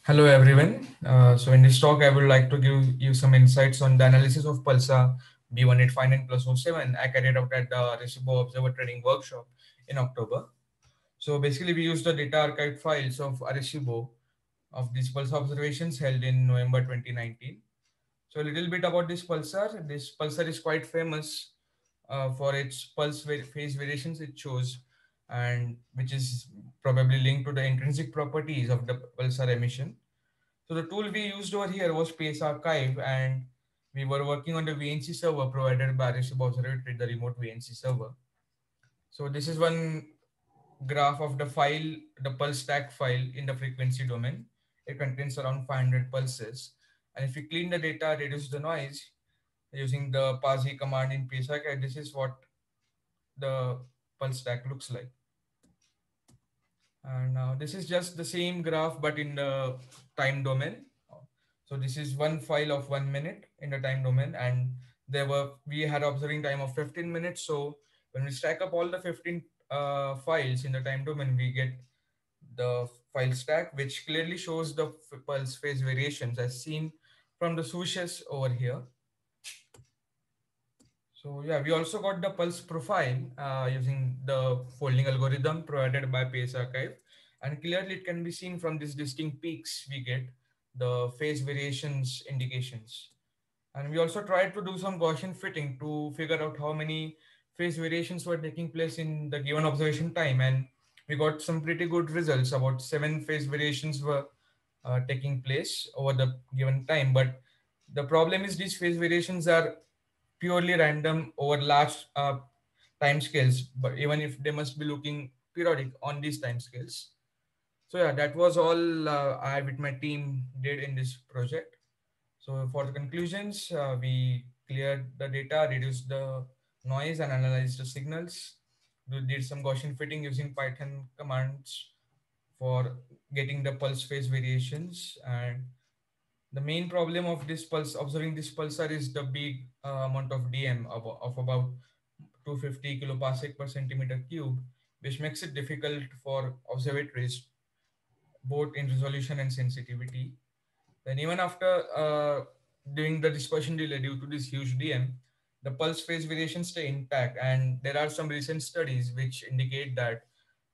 Hello everyone. So in this talk, I would like to give you some insights on the analysis of Pulsar B1859+07 I carried out at the Recibo Observer Training Workshop in October. So basically, we used the data archived files of Arecibo of these Pulsar observations held in November 2019. So a little bit about this Pulsar. This Pulsar is quite famous for its phase variations it shows, and which is probably linked to the intrinsic properties of the Pulsar emission. So the tool we used over here was Space Archive, and we were working on the VNC server provided by Recibo Observatory, the remote VNC server. So this is one graph of the file, the pulse stack file in the frequency domain. It contains around 500 pulses. And if we clean the data, reduce the noise using the parse command in Space Archive, this is what the pulse stack looks like. And now this is just the same graph, but in the time domain. So this is one file of 1 minute in the time domain, and we had observing time of 15 minutes. So when we stack up all the 15 files in the time domain, we get the file stack, which clearly shows the pulse phase variations as seen from the swooshes over here. So yeah, we also got the pulse profile using the folding algorithm provided by Pace Archive. And clearly it can be seen from these distinct peaks we get the phase variations indications. And we also tried to do some Gaussian fitting to figure out how many phase variations were taking place in the given observation time. And we got some pretty good results. About 7 phase variations were taking place over the given time. But the problem is these phase variations are purely random over large time scales, but even if they must be looking periodic on these time scales. So yeah, that was all I with my team did in this project. So for the conclusions, we cleared the data, reduced the noise, and analyzed the signals. We did some Gaussian fitting using Python commands for getting the pulse phase variations. And the main problem of this observing this pulsar is the big amount of DM of about 250 kiloparsec per centimeter cube, which makes it difficult for observatories, both in resolution and sensitivity. Then even after doing the dispersion delay due to this huge DM, the pulse phase variations stay intact. And there are some recent studies which indicate that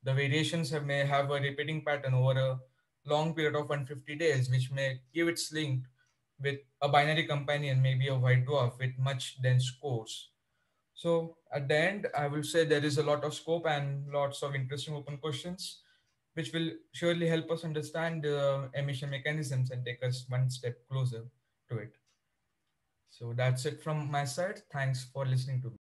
the variations may have a repeating pattern over a long period of 150 days, which may give its link with a binary companion, maybe a white dwarf with much dense cores. So at the end, I will say there is a lot of scope and lots of interesting open questions, which will surely help us understand the emission mechanisms and take us one step closer to it. So that's it from my side. Thanks for listening to me.